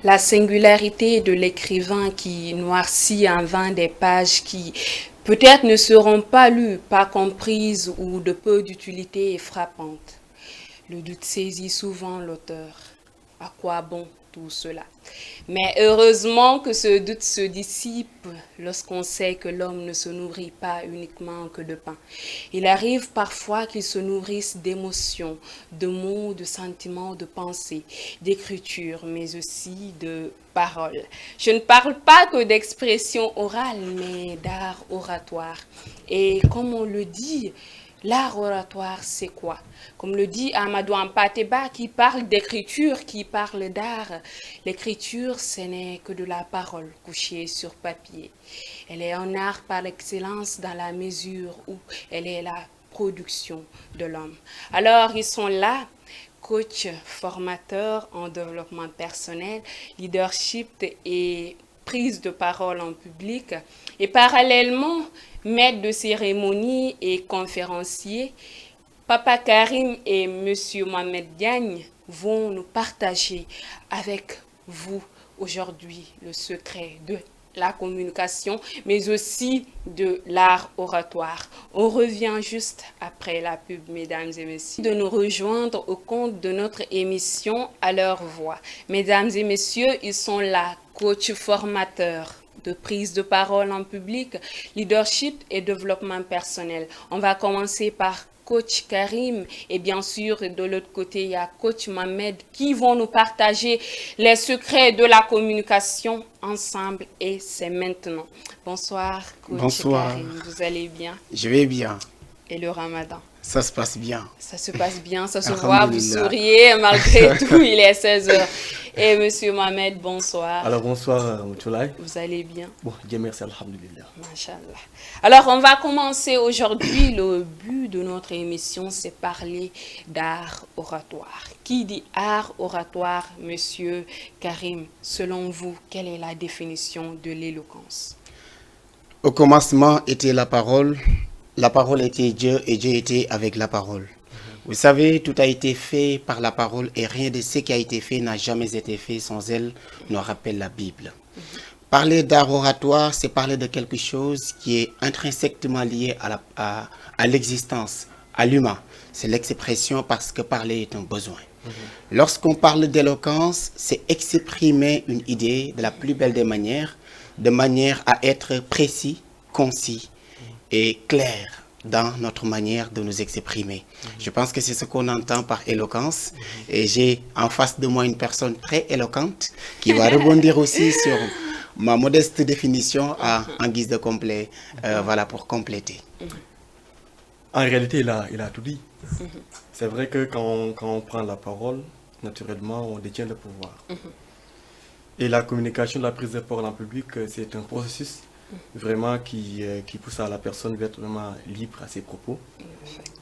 La singularité de l'écrivain qui noircit en vain des pages qui peut-être ne seront pas lues, pas comprises ou de peu d'utilité est frappante. Le doute saisit souvent l'auteur. À quoi bon tout cela? Mais heureusement que ce doute se dissipe lorsqu'on sait que l'homme ne se nourrit pas uniquement que de pain. Il arrive parfois qu'il se nourrisse d'émotions, de mots, de sentiments, de pensées, d'écriture, mais aussi de paroles. Je ne parle pas que d'expression orale, mais d'art oratoire. Et comme on le dit, l'art oratoire, c'est quoi? Comme le dit Amadou Ampateba, qui parle d'écriture, qui parle d'art. L'écriture, ce n'est que de la parole couchée sur papier. Elle est un art par excellence dans la mesure où elle est la production de l'homme. Alors, ils sont là, coach, formateur en développement personnel, leadership et prise de parole en public. Et parallèlement, maître de cérémonie et conférencier, Papa Karim et Monsieur Mohamed Diagne vont nous partager avec vous aujourd'hui le secret de la communication, mais aussi de l'art oratoire. On revient juste après la pub, mesdames et messieurs, de nous rejoindre au compte de notre émission à leur voix. Mesdames et messieurs, ils sont là, coach formateur de prise de parole en public, leadership et développement personnel. On va commencer par coach Karim et bien sûr de l'autre côté il y a coach Mohamed qui vont nous partager les secrets de la communication ensemble et c'est maintenant. Bonsoir coach. Bonsoir. Karim, vous allez bien? Je vais bien. Et le ramadan? Ça se passe bien. Ça se passe bien, ça se voit, vous souriez malgré tout, il est 16h. Et monsieur Mohamed, bonsoir. Alors bonsoir Moutchoulaye. Vous allez bien? Bon, Dieu merci, alhamdulillah. Machallah. Alors on va commencer aujourd'hui, le but de notre émission c'est parler d'art oratoire. Qui dit art oratoire, monsieur Karim? Selon vous, quelle est la définition de l'éloquence? Au commencement était la parole était Dieu et Dieu était avec la parole. Vous savez, tout a été fait par la parole et rien de ce qui a été fait n'a jamais été fait sans elle, nous rappelle la Bible. Parler d'art oratoire, c'est parler de quelque chose qui est intrinsèquement lié à l'existence, à l'humain. C'est l'expression parce que parler est un besoin. Lorsqu'on parle d'éloquence, c'est exprimer une idée de la plus belle des manières, de manière à être précis, concis et clair dans notre manière de nous exprimer. Je pense que c'est ce qu'on entend par éloquence. Et j'ai en face de moi une personne très éloquente qui va rebondir aussi sur ma modeste définition en guise de complet, voilà, pour compléter. En réalité, il a tout dit. C'est vrai que quand on prend la parole, naturellement, on détient le pouvoir. Et la communication, la prise de parole en public, c'est un processus vraiment qui pousse à la personne d'être vraiment libre à ses propos.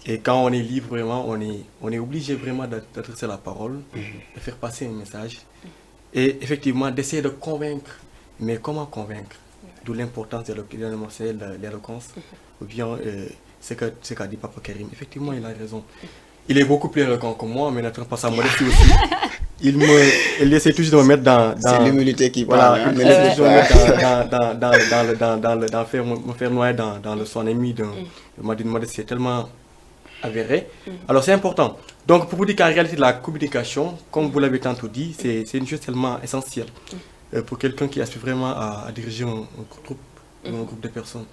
Et quand on est libre, vraiment, on est obligé vraiment d'adresser la parole, de faire passer un message et effectivement d'essayer de convaincre. Mais comment convaincre? D'où l'importance de l'éloquence, ou bien ce qu'a dit Papa Karim. Effectivement, il a raison. Il est beaucoup plus éloquent que moi, mais n'attend pas sa modestie aussi. Il essaie toujours de me mettre dans c'est l'humilité qui voilà, parle. il essaie toujours de me mettre me faire noyer dans le son ennemi d'une modestie tellement avérée. Alors c'est important. Donc pour vous dire qu'en réalité la communication, comme vous l'avez tantôt dit, c'est une chose tellement essentielle pour quelqu'un qui aspire vraiment à diriger un groupe de personnes.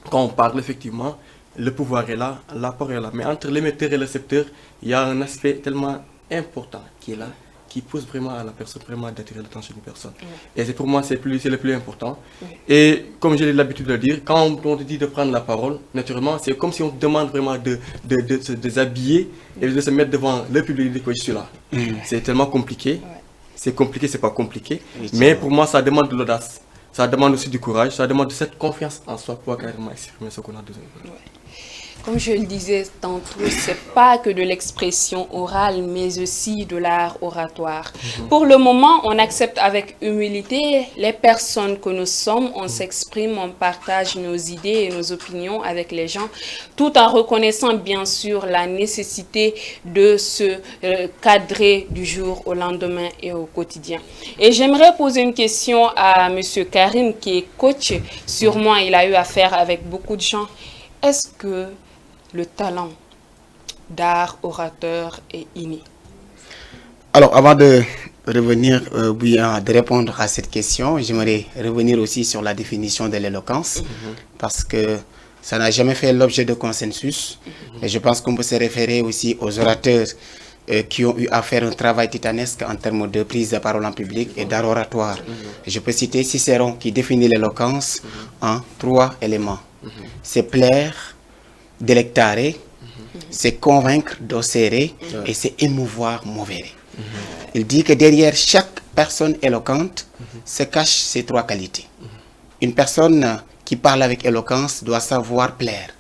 Quand on parle effectivement, le pouvoir est là, l'apport est là. Mais entre l'émetteur et le récepteur, il y a un aspect tellement important qui est là, qui pousse vraiment à la personne vraiment d'attirer l'attention d'une personne. Et c'est pour moi, c'est le plus important. Et comme j'ai l'habitude de le dire, quand on te dit de prendre la parole, naturellement, c'est comme si on te demande vraiment de se déshabiller et de se mettre devant le public et de dire que je suis là. C'est tellement compliqué. C'est compliqué, c'est pas compliqué. Mais pour moi, ça demande de l'audace. Ça demande aussi du courage, ça demande de cette confiance en soi pour carrément exprimer ce qu'on a besoin. Comme je le disais tantôt, c'est pas que de l'expression orale, mais aussi de l'art oratoire. Pour le moment, on accepte avec humilité les personnes que nous sommes, on s'exprime, on partage nos idées et nos opinions avec les gens, tout en reconnaissant bien sûr la nécessité de se cadrer du jour au lendemain et au quotidien. Et j'aimerais poser une question à Monsieur Karim, qui est coach. Sûrement, il a eu affaire avec beaucoup de gens. Est-ce que le talent d'art orateur est inné? Alors, avant de revenir, de répondre à cette question, j'aimerais revenir aussi sur la définition de l'éloquence, parce que ça n'a jamais fait l'objet de consensus. Et je pense qu'on peut se référer aussi aux orateurs qui ont eu à faire un travail titanesque en termes de prise de parole en public et d'art oratoire. Je peux citer Cicéron qui définit l'éloquence en 3 éléments. C'est plaire, délectare, c'est convaincre, docere, et c'est émouvoir, movere. Il dit que derrière chaque personne éloquente se cachent ces 3 qualités. Une personne qui parle avec éloquence doit savoir plaire.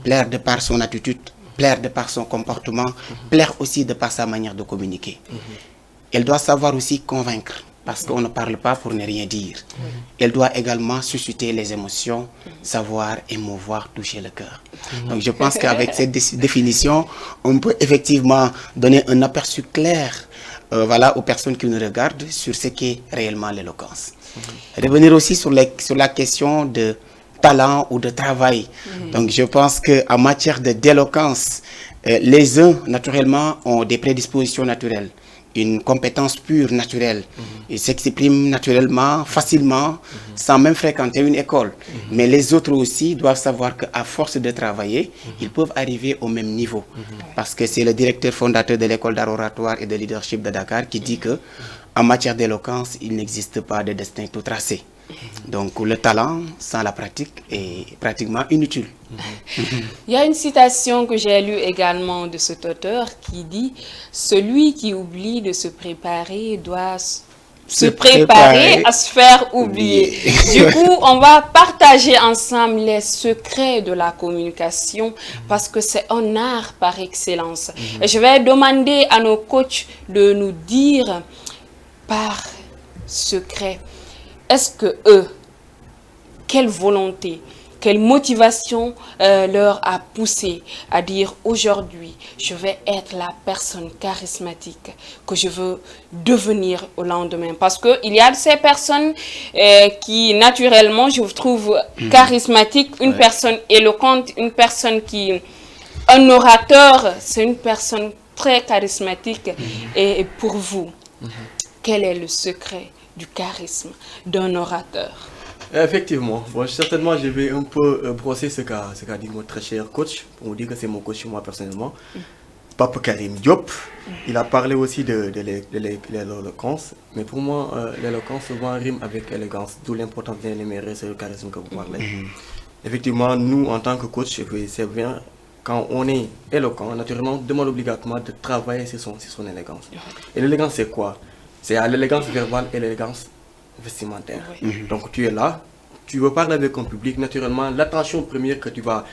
Plaire de par son attitude, plaire de par son comportement, plaire aussi de par sa manière de communiquer. Elle doit savoir aussi convaincre, parce qu'on ne parle pas pour ne rien dire. Elle doit également susciter les émotions, savoir émouvoir, toucher le cœur. Donc je pense qu'avec cette définition, on peut effectivement donner un aperçu clair voilà, aux personnes qui nous regardent sur ce qu'est réellement l'éloquence. Revenir aussi sur la question de talent ou de travail. Donc je pense qu'en matière d'éloquence, les uns naturellement ont des prédispositions naturelles, une compétence pure naturelle. Ils s'expriment naturellement, facilement, sans même fréquenter une école. Mais les autres aussi doivent savoir qu'à force de travailler, ils peuvent arriver au même niveau. Parce que c'est le directeur fondateur de l'école d'art oratoire et de leadership de Dakar qui dit que en matière d'éloquence, il n'existe pas de destin tout tracé. Donc le talent sans la pratique est pratiquement inutile. Il y a une citation que j'ai lue également de cet auteur qui dit « Celui qui oublie de se préparer doit se préparer à se faire oublier ». Du coup, on va partager ensemble les secrets de la communication parce que c'est un art par excellence. Et je vais demander à nos coachs de nous dire par secret, est-ce que eux, quelle volonté, quelle motivation leur a poussé à dire aujourd'hui, je vais être la personne charismatique que je veux devenir au lendemain. Parce qu'il y a ces personnes qui, naturellement, je vous trouve charismatique, une personne éloquente, une personne qui... Un orateur, c'est une personne très charismatique. Et pour vous, quel est le secret du charisme d'un orateur? Effectivement, bon, certainement je vais un peu brosser ce qu'a dit mon très cher coach, pour vous dire que c'est mon coach moi personnellement, Pape Karim Diop. Il a parlé aussi de l'éloquence, mais pour moi l'éloquence souvent rime avec élégance, d'où l'importance bien aimer, c'est le charisme que vous parlez. Effectivement, nous en tant que coach, c'est bien, quand on est éloquent, naturellement on demande obligatoirement de travailler sur son élégance. Et l'élégance c'est quoi? C'est à l'élégance verbale et l'élégance vestimentaire. Donc tu es là, tu veux parler avec un public, naturellement l'attention première que tu vas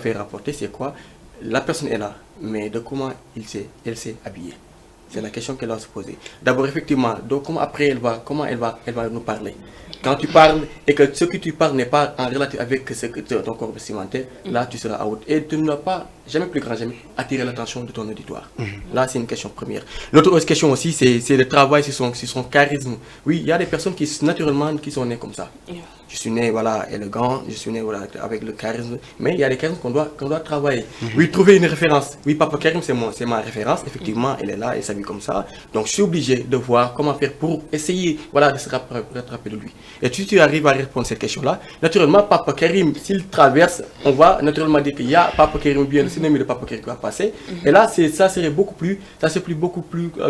faire rapporter c'est quoi? La personne est là, mais de comment elle s'est habillée. C'est la question qu'elle va se poser. D'abord effectivement, donc après comment elle va nous parler. Quand tu parles et que ce que tu parles n'est pas en relatif avec ce que ton corps vestimentaire, là tu seras out. Et tu ne vas pas, jamais plus grand jamais, attirer l'attention de ton auditoire. Là c'est une question première. L'autre question aussi, c'est le travail sur son charisme. Oui, il y a des personnes qui naturellement qui sont nées comme ça. Je suis né voilà, élégant, je suis né voilà, avec le charisme, mais il y a des charismes qu'on doit travailler. Oui, trouver une référence. Oui, Papa Karim, c'est ma référence. Effectivement, elle est là, elle s'habille comme ça. Donc, je suis obligé de voir comment faire pour essayer voilà, de se rattraper de lui. Et si tu arrives à répondre à cette question-là, naturellement, Papa Karim, s'il traverse, on va naturellement dire qu'il y a Papa Karim, bien le synonyme de Papa Karim qui va passer. Et là, ça serait beaucoup plus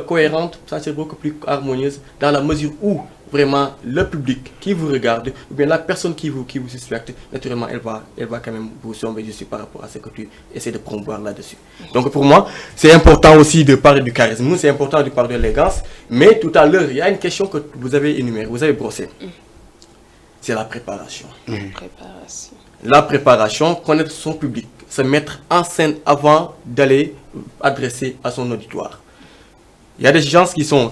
cohérente, ça serait beaucoup plus harmonieuse dans la mesure où vraiment le public qui vous regarde ou bien la personne qui vous suspecte, naturellement elle va quand même vous surveiller dessus par rapport à ce que tu essaies de promouvoir là-dessus. Donc pour moi c'est important aussi de parler du charisme, c'est important de parler de l'élégance, mais tout à l'heure il y a une question que vous avez énumérée, vous avez brossé, c'est la préparation. La préparation, connaître son public, se mettre en scène avant d'aller adresser à son auditoire. Il y a des gens qui sont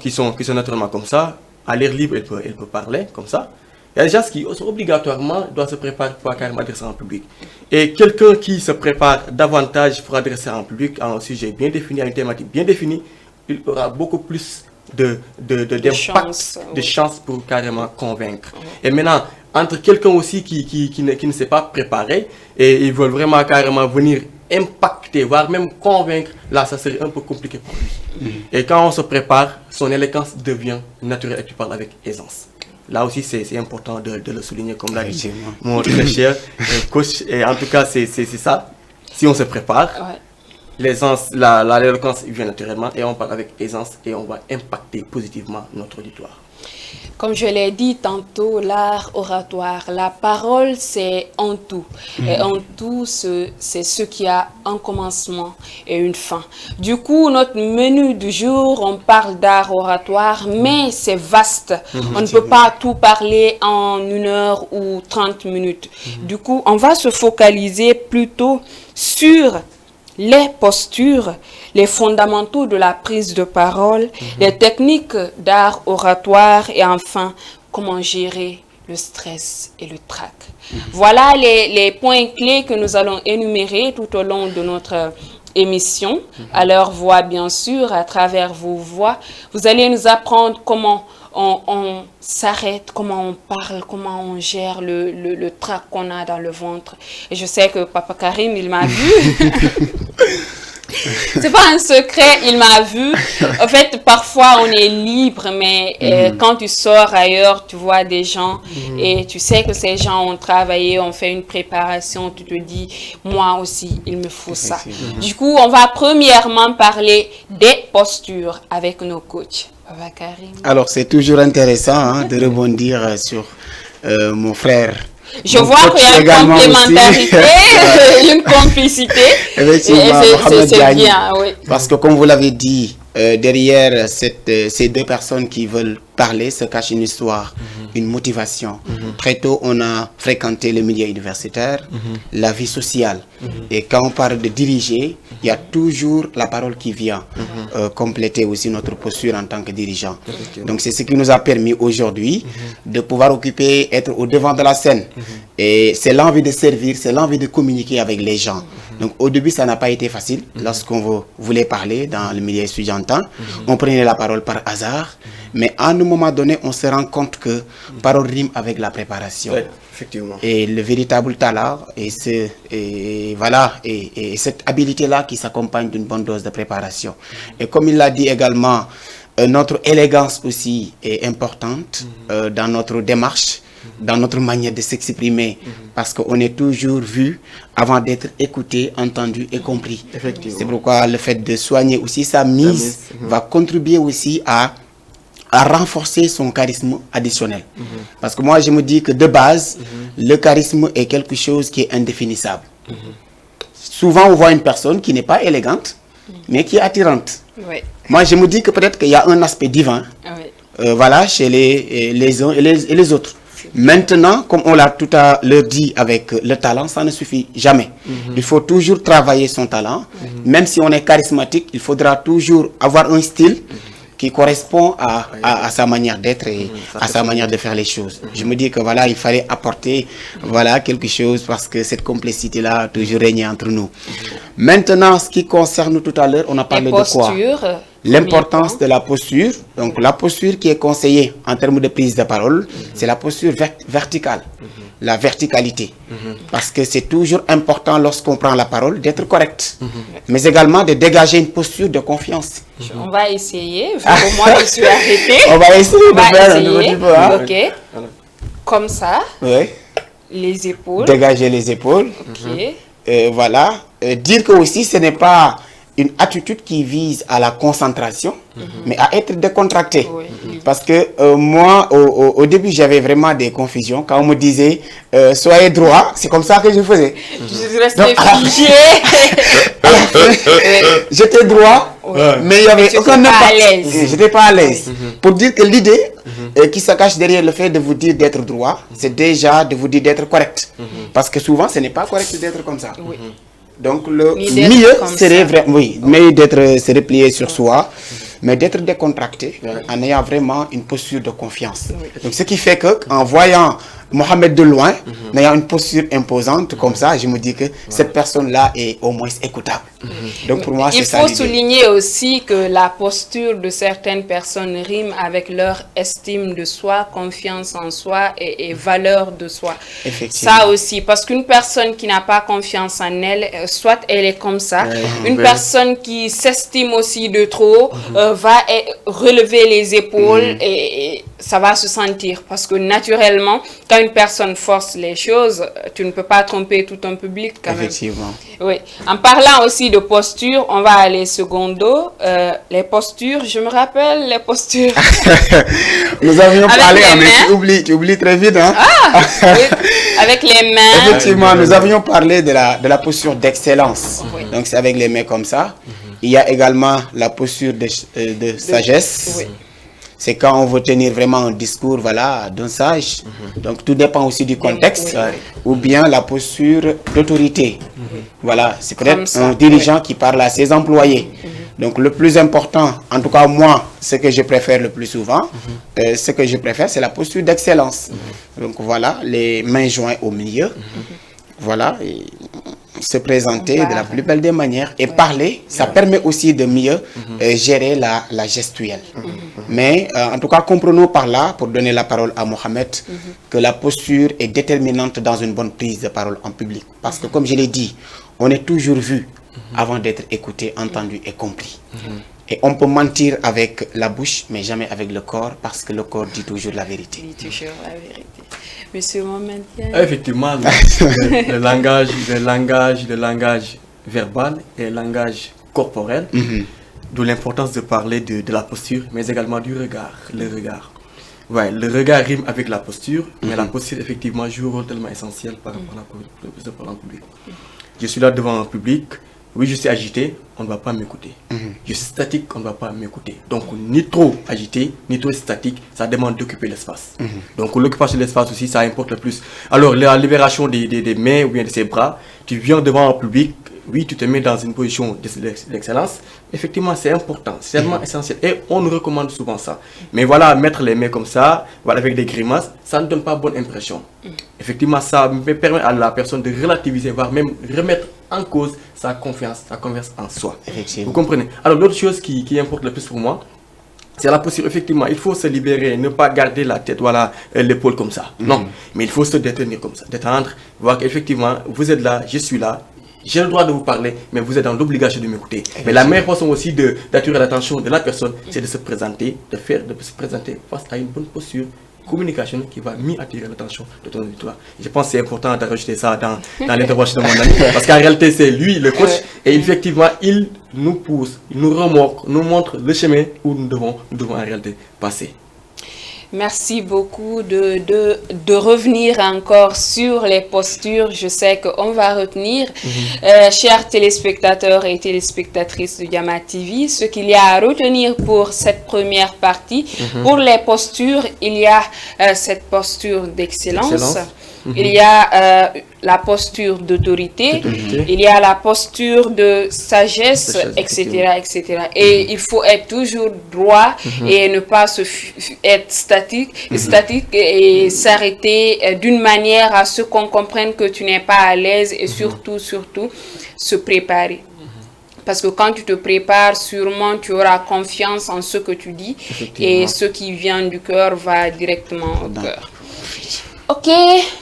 naturellement comme ça. À l'air libre, elle peut parler comme ça. Il y a des gens qui obligatoirement doivent se préparer pour carrément adresser en public. Et quelqu'un qui se prépare davantage pour adresser en public à un sujet bien défini, à une thématique bien définie, il aura beaucoup plus d'impact, de chance pour carrément convaincre. Et maintenant, entre quelqu'un aussi qui ne s'est pas préparé et ils veulent vraiment carrément venir impacter, voire même convaincre, là ça serait un peu compliqué pour lui. Et quand on se prépare, son élégance devient naturelle et tu parles avec aisance. Là aussi c'est important de le souligner, comme l'a dit mon très cher coach. Et en tout cas c'est ça, si on se prépare, l'éloquence vient naturellement et on parle avec aisance et on va impacter positivement notre auditoire. Comme je l'ai dit tantôt, l'art oratoire, la parole, c'est en tout. Et en tout, c'est ce qui a un commencement et une fin. Du coup, notre menu du jour, on parle d'art oratoire, mais c'est vaste. On ne peut pas tout parler en 1 heure ou 30 minutes. Du coup, on va se focaliser plutôt sur les postures, les fondamentaux de la prise de parole, les techniques d'art oratoire et enfin, comment gérer le stress et le trac. Voilà les points clés que nous allons énumérer tout au long de notre émission, à leur voix bien sûr, à travers vos voix. Vous allez nous apprendre comment on s'arrête, comment on parle, comment on gère le trac qu'on a dans le ventre. Et je sais que Papa Karim, il m'a vu. C'est pas un secret, il m'a vu. En fait, parfois, on est libre, mais quand tu sors ailleurs, tu vois des gens et tu sais que ces gens ont travaillé, ont fait une préparation. Tu te dis, moi aussi, il me faut ça. Du coup, on va premièrement parler des postures avec nos coachs. Alors, c'est toujours intéressant de rebondir sur mon frère. Je vois qu'il y a une complémentarité, une complicité. Et c'est bien, oui. Parce que comme vous l'avez dit, derrière ces deux personnes qui veulent parler se cache une histoire, une motivation. Très tôt, on a fréquenté le milieu universitaire, la vie sociale. Et quand on parle de diriger, il y a toujours la parole qui vient compléter aussi notre posture en tant que dirigeant. Donc c'est ce qui nous a permis aujourd'hui de pouvoir être au devant de la scène. Et c'est l'envie de servir, c'est l'envie de communiquer avec les gens. Donc au début, ça n'a pas été facile. Lorsqu'on voulait parler dans le milieu estudiantin, on prenait la parole par hasard. Mais à un moment donné, on se rend compte que parole rime avec la préparation. Ouais, effectivement. Et le véritable talent, et cette habilité-là qui s'accompagne d'une bonne dose de préparation. Et comme il l'a dit également, notre élégance aussi est importante dans notre démarche, dans notre manière de s'exprimer, parce qu'on est toujours vu avant d'être écouté, entendu et compris. C'est pourquoi le fait de soigner aussi sa mise va contribuer aussi à renforcer son charisme additionnel. Parce que moi, je me dis que de base, le charisme est quelque chose qui est indéfinissable. Souvent, on voit une personne qui n'est pas élégante, mais qui est attirante. Moi, je me dis que peut-être qu'il y a un aspect divin, chez les uns et les autres. Maintenant, comme on l'a tout à l'heure dit avec le talent, ça ne suffit jamais. Il faut toujours travailler son talent. Même si on est charismatique, il faudra toujours avoir un style qui correspond à sa manière d'être et à sa manière de faire les choses. Je me dis que voilà, il fallait apporter quelque chose parce que cette complicité-là a toujours régné entre nous. Maintenant, ce qui concerne tout à l'heure, on a parlé de quoi? L'importance de la posture. Donc la posture qui est conseillée en termes de prise de parole, c'est la posture verticale, la verticalité. Parce que c'est toujours important lorsqu'on prend la parole d'être correct, mais également de dégager une posture de confiance. On va essayer, vu que moi je suis arrêtée. On va essayer de faire un petit peu. Ok. Comme ça. Oui. Les épaules. Dégager les épaules. Ok. Voilà. Dire que aussi ce n'est pas une attitude qui vise à la concentration, mais à être décontracté. Parce que moi, au début, j'avais vraiment des confusions. Quand on me disait « soyez droit », c'est comme ça que je faisais. Je restais figé. J'étais droit, mais il n'y avait aucun impact. Je n'étais pas à l'aise. Pour dire que l'idée qui se cache derrière le fait de vous dire d'être droit, c'est déjà de vous dire d'être correct. Parce que souvent, ce n'est pas correct d'être comme ça. Donc le Ni d'être mieux comme serait ça. vraiment, oui, mieux d'être se replier sur soi, mais d'être décontracté en ayant vraiment une posture de confiance. Donc ce qui fait que en voyant Mohamed de loin, en ayant une posture imposante comme ça, je me dis que cette personne-là est au moins écoutable. Donc pour moi, c'est Il ça faut l'idée. souligner aussi que la posture de certaines personnes rime avec leur estime de soi, confiance en soi et valeur de soi. Effectivement. Ça aussi, parce qu'une personne qui n'a pas confiance en elle, soit elle est comme ça, une personne qui s'estime aussi de trop va relever les épaules et ça va se sentir. Parce que naturellement, quand une personne force les choses, tu ne peux pas tromper tout un public quand même. Effectivement. Oui. En parlant aussi de posture, on va aller secondo. Les postures, je me rappelle les postures. Nous avions Avec parlé, les mais mains. tu oublies très vite. Hein? Oui, avec les mains. Effectivement, nous avions parlé de la posture d'excellence. Oui. Donc c'est avec les mains comme ça. Il y a également la posture de sagesse. Oui. C'est quand on veut tenir vraiment un discours, voilà, d'un sage. Donc tout dépend aussi du contexte. Oui. Ou bien la posture d'autorité. Voilà, c'est Comme peut-être ça, un dirigeant qui parle à ses employés. Donc le plus important, en tout cas moi, ce que je préfère le plus souvent, ce que je préfère, c'est la posture d'excellence. Donc voilà, les mains jointes au milieu. Voilà, et se présenter de la plus belle des manières et parler, ça permet aussi de mieux gérer la gestuelle. Mais en tout cas, comprenons par là, pour donner la parole à Mohamed, que la posture est déterminante dans une bonne prise de parole en public. Parce que comme je l'ai dit, on est toujours vu avant d'être écouté, entendu et compris. Et on peut mentir avec la bouche, mais jamais avec le corps, parce que le corps dit toujours la vérité. Dit toujours la vérité. Monsieur Mohamed. Effectivement, le langage verbal et le langage corporel, d'où l'importance de parler de la posture, mais également du regard, le regard. Ouais, le regard rime avec la posture, mais la posture, effectivement, joue un rôle tellement essentiel par rapport à la prise de parole en public. Je suis là devant un public, oui, je suis agité, on ne va pas m'écouter. Je suis statique, on ne va pas m'écouter. Donc, ni trop agité, ni trop statique, ça demande d'occuper l'espace. Donc, l'occupation de l'espace aussi, ça importe le plus. Alors, la libération des mains ou bien de ses bras, tu viens devant un public, oui, tu te mets dans une position d'excellence. Effectivement, c'est important, c'est tellement essentiel. Et on nous recommande souvent ça. Mais voilà, mettre les mains comme ça, voilà, avec des grimaces, ça ne donne pas bonne impression. Effectivement, ça me permet à la personne de relativiser, voire même remettre en cause sa confiance en soi. Effectivement. Vous comprenez? Alors, l'autre chose qui importe le plus pour moi, c'est la posture. Effectivement, il faut se libérer, ne pas garder la tête, voilà, l'épaule comme ça. Non, mais il faut se détenir comme ça, détendre, voir qu'effectivement, vous êtes là, je suis là. J'ai le droit de vous parler, mais vous êtes dans l'obligation de m'écouter. Mais la meilleure façon aussi d'attirer l'attention de la personne, c'est de se présenter, de se présenter face à une bonne posture, communication qui va mieux attirer l'attention de ton auditoire. Je pense que c'est important de rajouter ça dans l'intervention de mon ami, parce qu'en réalité, c'est lui le coach, et effectivement, il nous pousse, il nous remorque, nous montre le chemin où nous devons en réalité passer. Merci beaucoup de revenir encore sur les postures. Je sais qu'on va retenir, chers téléspectateurs et téléspectatrices de Diama TV, ce qu'il y a à retenir pour cette première partie. Pour les postures, il y a cette posture d'excellence. Il y a la posture d'autorité, il y a la posture de sagesse, etc., etc. Et il faut être toujours droit et ne pas être statique et s'arrêter d'une manière à ce qu'on comprenne que tu n'es pas à l'aise et surtout, se préparer. Parce que quand tu te prépares, sûrement tu auras confiance en ce que tu dis et ce qui vient du cœur va directement au cœur. Ok,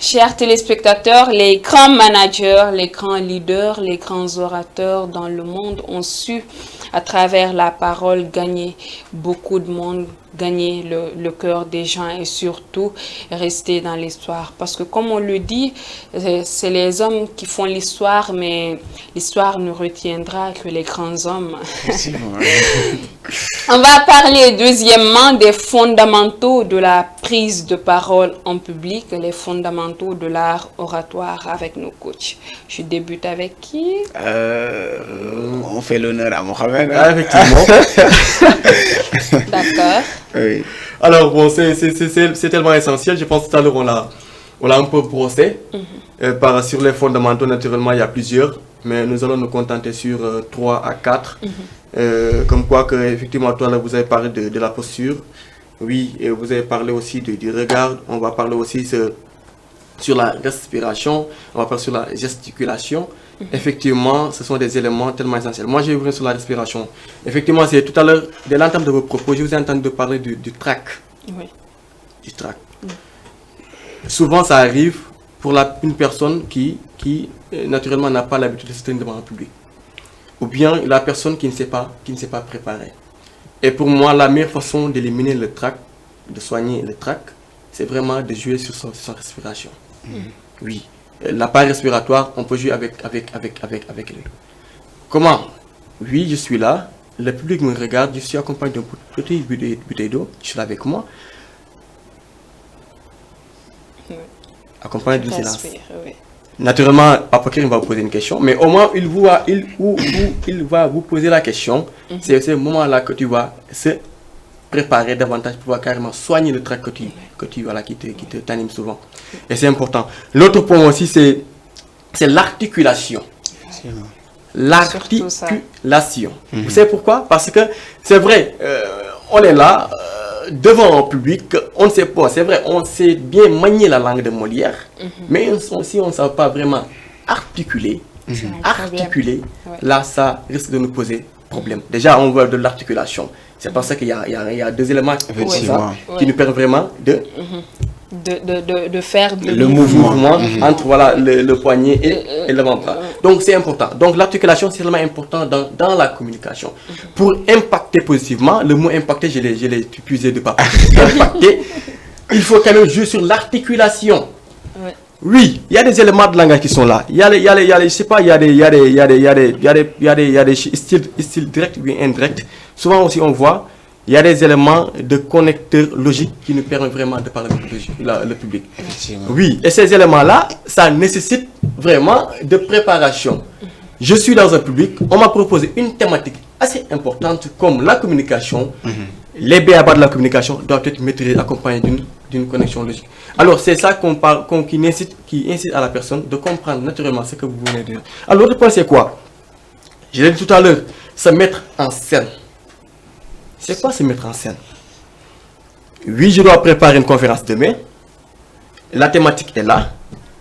chers téléspectateurs, les grands managers, les grands leaders, les grands orateurs dans le monde ont su, à travers la parole, gagner beaucoup de monde, gagner le cœur des gens et surtout rester dans l'histoire. Parce que comme on le dit, c'est les hommes qui font l'histoire, mais l'histoire ne retiendra que les grands hommes. On va parler deuxièmement des fondamentaux de la prise de parole en public, les fondamentaux de l'art oratoire avec nos coachs. Je débute avec qui? On fait l'honneur à Mohamed. Ah, effectivement. D'accord. Oui. Alors, bon, c'est tellement essentiel. Je pense que tout à l'heure, on l'a un peu brossé. Sur les fondamentaux, naturellement, il y a plusieurs. mais nous allons nous contenter sur 3 à 4. Comme quoi, que, effectivement, toi, là, vous avez parlé de la posture. Oui, et vous avez parlé aussi du regard. On va parler aussi sur la respiration. On va parler sur la gesticulation. Effectivement, ce sont des éléments tellement essentiels. Moi, je vais ouvrir sur la respiration. Effectivement, c'est tout à l'heure, dès l'entame de vos propos, je vous ai entendu parler du trac. Oui. Du trac. Souvent, ça arrive pour une personne qui naturellement n'a pas l'habitude de se tenir devant un public. Ou bien la personne qui ne s'est pas préparée. Et pour moi, la meilleure façon d'éliminer le trac, de soigner le trac, c'est vraiment de jouer sur son respiration. Oui. L'appareil respiratoire, on peut jouer avec lui. Comment? Oui, je suis là, le public me regarde, je suis accompagné d'un petit bouteille d'eau, je suis là avec moi. Accompagné du silence. Oui. Naturellement, Papa Karim va vous poser une question, mais au moins il va vous poser la question. C'est ce moment-là que tu vas se préparer davantage pour pouvoir carrément soigner le trac qui t'anime souvent. Et c'est important. L'autre point aussi, c'est l'articulation. L'articulation. Vous savez pourquoi? Parce que c'est vrai, on est là, devant un public, on ne sait pas, c'est vrai, on sait bien manier la langue de Molière, mais si on ne sait pas vraiment articuler, là, ça risque de nous poser problème. Déjà, on voit de l'articulation. C'est pour ça qu'il y a deux éléments qui nous permettent vraiment de faire le mouvement entre le poignet et l'avant-bras. Donc c'est important. Donc l'articulation c'est tellement important dans la communication. Pour impacter positivement, le mot impacter, je l'ai épuisé de pas. Impacter, il faut quand même jouer sur l'articulation. Oui, il y a des éléments de langage qui sont là. Il y a des styles directs ou indirects. Souvent aussi on voit il y a des éléments de connecteurs logiques qui nous permettent vraiment de parler avec le public. Oui, et ces éléments-là, ça nécessite vraiment de préparation. Je suis dans un public, on m'a proposé une thématique assez importante comme la communication. Les b.a.-ba de la communication doivent être maîtrisés, accompagnés d'une connexion logique. Alors c'est ça qui incite à la personne de comprendre naturellement ce que vous venez de dire. Alors l'autre point c'est quoi? Je l'ai dit tout à l'heure, se mettre en scène. C'est quoi se mettre en scène? Oui, je dois préparer une conférence demain. La thématique est là.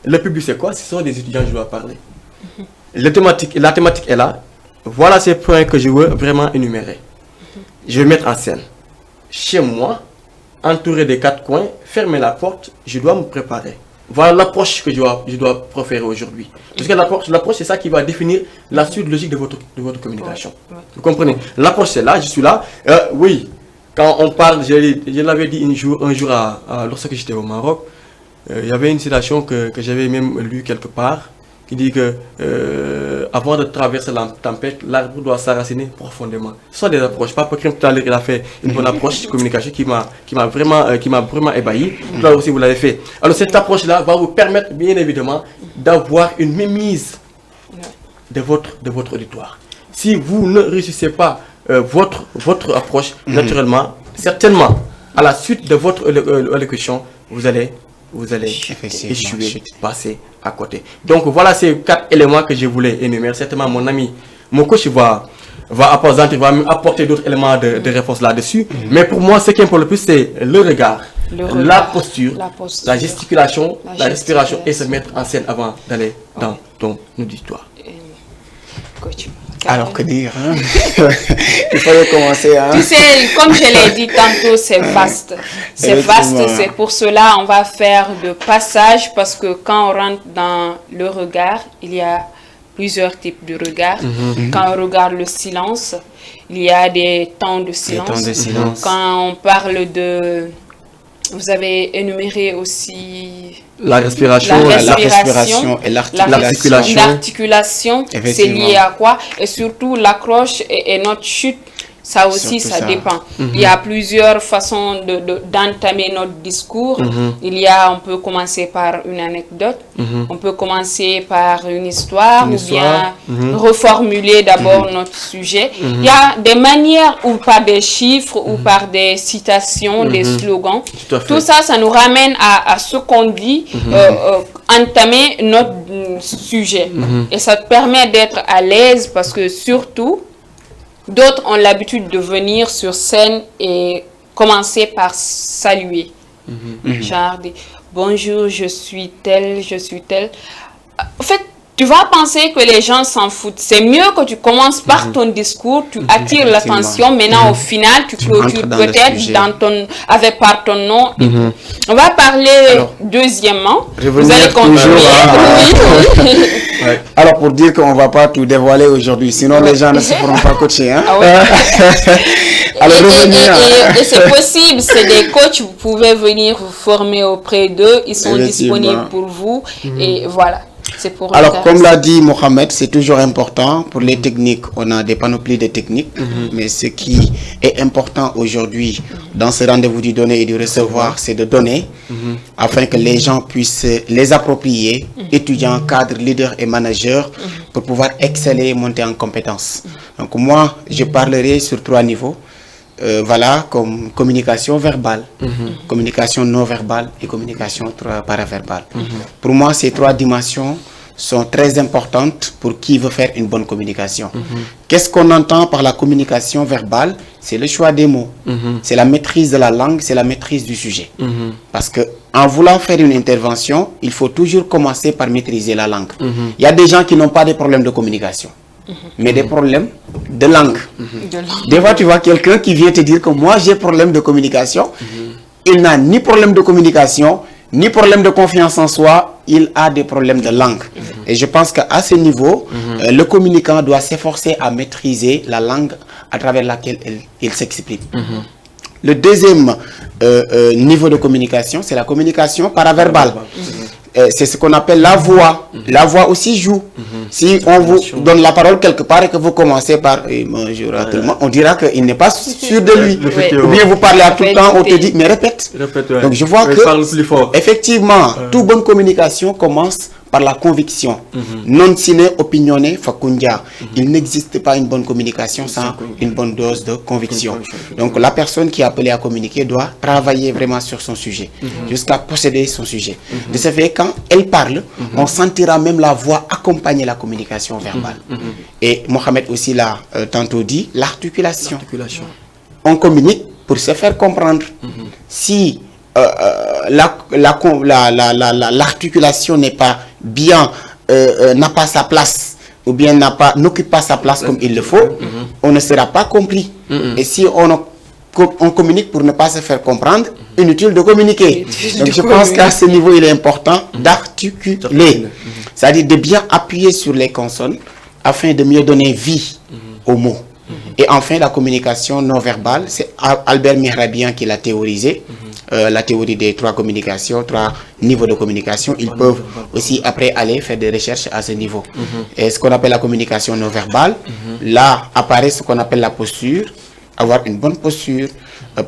Le public, c'est quoi? Ce sont des étudiants que je dois parler. La thématique est là. Voilà ces points que je veux vraiment énumérer. Je vais mettre en scène. Chez moi, entouré des 4 coins, fermer la porte, je dois me préparer. Voilà l'approche que je dois proférer aujourd'hui. Parce que l'approche, c'est ça qui va définir la suite logique de votre communication. Vous comprenez? L'approche, c'est là, je suis là. Oui, quand on parle, je l'avais dit un jour lorsque j'étais au Maroc, il y avait une citation que j'avais même lue quelque part, qui dit que avant de traverser la tempête, l'arbre doit s'enraciner profondément. Ce sont des approches. Papa Karim tout à l'heure, il a fait une bonne approche de communication qui m'a vraiment ébahi. Là aussi, vous l'avez fait. Alors cette approche-là va vous permettre, bien évidemment, d'avoir une mémise de votre auditoire. Si vous ne réussissez pas votre approche, naturellement, certainement, à la suite de votre élocution, vous allez échouer, passer à côté. Donc voilà ces 4 éléments que je voulais énumérer. Certainement mon coach va apporter d'autres éléments de réponse là-dessus. Mais pour moi, ce qui importe le plus, c'est le regard, la posture, la gesticulation, la respiration et se mettre en scène avant d'aller dans ton auditoire. Coach. Alors que dire, hein? Il fallait commencer. Hein? Tu sais, comme je l'ai dit tantôt, c'est vaste. C'est vaste, c'est pour cela on va faire de passage parce que quand on rentre dans le regard, il y a plusieurs types de regards. Quand on regarde le silence, il y a des temps de silence. Quand on parle de... Vous avez énuméré aussi... La respiration et l'articulation. L'articulation, c'est lié à quoi? Et surtout, l'accroche et notre chute, Ça aussi, Surtout ça ça. dépend. Il y a plusieurs façons d'entamer notre discours. On peut commencer par une anecdote, on peut commencer par une histoire, ou bien reformuler d'abord notre sujet. Il y a des manières, ou par des chiffres, ou par des citations, des slogans. Tout ça, ça nous ramène à ce qu'on dit, entamer notre sujet. Et ça te permet d'être à l'aise parce que surtout, d'autres ont l'habitude de venir sur scène et commencer par saluer. Genre, bonjour, je suis tel, je suis tel. En fait, tu vas penser que les gens s'en foutent. C'est mieux que tu commences par ton discours, tu attires l'attention. Maintenant, au final, tu clôtures peut-être par ton nom. On va parler deuxièmement. Vous allez continuer. Alors, pour dire qu'on ne va pas tout dévoiler aujourd'hui, sinon les gens ne se feront pas coacher. Hein? Ah ouais. Alors, et c'est possible, c'est des coachs, vous pouvez venir vous former auprès d'eux, ils sont disponibles pour vous. Et voilà. Alors, comme l'a dit Mohamed, c'est toujours important. Pour les techniques, on a des panoplies de techniques. Mais ce qui est important aujourd'hui dans ce rendez-vous du donner et du recevoir, c'est de donner afin que les gens puissent les approprier, étudiants, cadres, leaders et managers, pour pouvoir exceller et monter en compétences. Donc moi, je parlerai sur 3 niveaux. Voilà, comme communication verbale, communication non verbale et communication paraverbale. Pour moi, ces 3 dimensions sont très importantes pour qui veut faire une bonne communication. Qu'est-ce qu'on entend par la communication verbale? C'est le choix des mots, c'est la maîtrise de la langue, c'est la maîtrise du sujet. Parce que en voulant faire une intervention, il faut toujours commencer par maîtriser la langue. Il y a des gens qui n'ont pas de problème de communication, mais des problèmes de langue. Des fois, tu vois quelqu'un qui vient te dire que moi, j'ai problème de communication. Il n'a ni problème de communication, ni problème de confiance en soi. Il a des problèmes de langue. Et je pense qu'à ce niveau, le communicant doit s'efforcer à maîtriser la langue à travers laquelle il s'exprime. Le deuxième niveau de communication, c'est la communication paraverbale. C'est ce qu'on appelle la voix. La voix aussi joue. Si on vous donne la parole quelque part et que vous commencez par bonjour à tout le monde, on dira qu'il n'est pas sûr de lui. Ou bien vous parlez à tout le temps, on te dit mais répète. Donc je vois que effectivement, toute bonne communication commence par la conviction. Non sine opinioné facundia. Il n'existe pas une bonne communication sans une bonne dose de conviction. Donc la personne qui est appelée à communiquer doit travailler vraiment sur son sujet, jusqu'à posséder son sujet. De ce fait, quand elle parle, on sentira même la voix accompagner la communication verbale. Et Mohamed aussi l'a tantôt dit, l'articulation. On communique pour se faire comprendre. Si l'articulation n'est pas bien, n'a pas sa place, ou bien n'occupe pas sa place comme il le faut, on ne sera pas compris. Et si on communique pour ne pas se faire comprendre, inutile de communiquer. Donc je pense qu'à ce niveau, il est important d'articuler. C'est-à-dire de bien appuyer sur les consonnes afin de mieux donner vie aux mots. Et enfin, la communication non verbale, c'est Albert Mehrabian qui l'a théorisé. La théorie des 3 communications, 3 niveaux de communication. Ils peuvent aussi après aller faire des recherches à ce niveau. Et ce qu'on appelle la communication non verbale, là apparaît ce qu'on appelle la posture, avoir une bonne posture,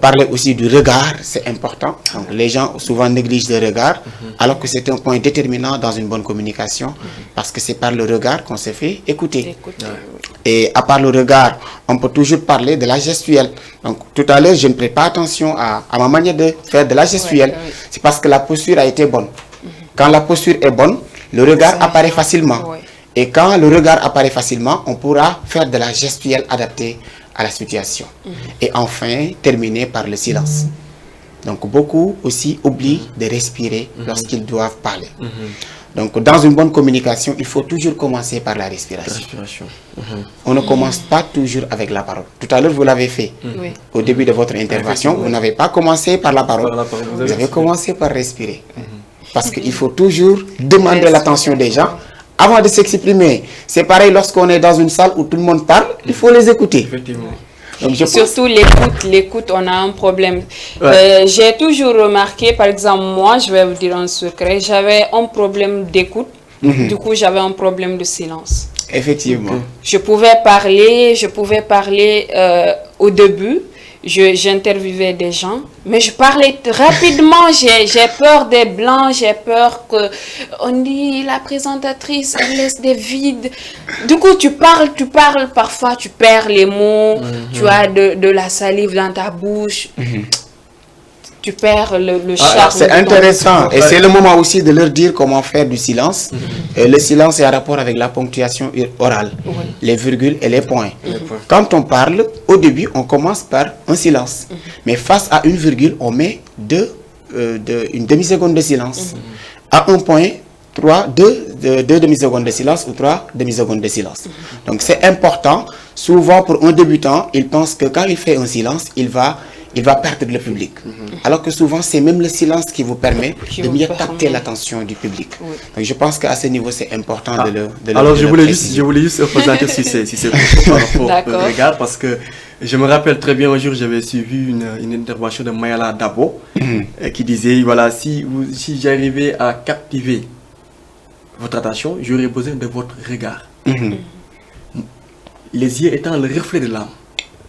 parler aussi du regard, c'est important. Donc, les gens souvent négligent le regard, alors que c'est un point déterminant dans une bonne communication, parce que c'est par le regard qu'on se fait écouter. Et à part le regard, on peut toujours parler de la gestuelle. Donc tout à l'heure, je ne prête pas attention à ma manière de faire de la gestuelle. C'est parce que la posture a été bonne. Quand la posture est bonne, le regard apparaît facilement. Et quand le regard apparaît facilement, on pourra faire de la gestuelle adaptée à la situation. Et enfin, terminer par le silence. Donc beaucoup aussi oublient de respirer lorsqu'ils doivent parler. Donc dans une bonne communication, il faut toujours commencer par la respiration. On ne commence pas toujours avec la parole. Tout à l'heure, vous l'avez fait. Au début de votre intervention, vous n'avez pas commencé par la parole. Vous avez commencé par respirer. Parce qu'il faut toujours demander l'attention des gens avant de s'exprimer. C'est pareil lorsqu'on est dans une salle où tout le monde parle, il faut les écouter. Effectivement. Donc, surtout l'écoute, on a un problème. J'ai toujours remarqué, par exemple, moi, je vais vous dire un secret, j'avais un problème d'écoute, du coup, j'avais un problème de silence. Effectivement. Je pouvais parler au début, j'interviewais des gens, mais je parlais rapidement. J'ai peur des blancs, j'ai peur qu'on dit la présentatrice, elle laisse des vides. Du coup, tu parles, parfois tu perds les mots, tu as de la salive dans ta bouche. Tu perds le charme. C'est intéressant. Et c'est le moment aussi de leur dire comment faire du silence. Le silence est en rapport avec la ponctuation orale, les virgules et les points. Quand on parle, au début, on commence par un silence. Mais face à une virgule, on met une demi-seconde de silence. À un point, deux demi-secondes de silence ou 3 demi-secondes de silence. Donc c'est important. Souvent, pour un débutant, il pense que quand il fait un silence, il va perdre le public. Alors que souvent, c'est même le silence qui vous permet de mieux capter l'attention du public. Donc, je pense qu'à ce niveau, c'est important de le Alors, je voulais juste représenter si c'est par rapport au regard, parce que je me rappelle très bien, un jour, j'avais suivi une intervention de Mayala Dabo, qui disait, voilà, si j'arrivais à captiver votre attention, j'aurais besoin de votre regard. Les yeux étant le reflet de l'âme.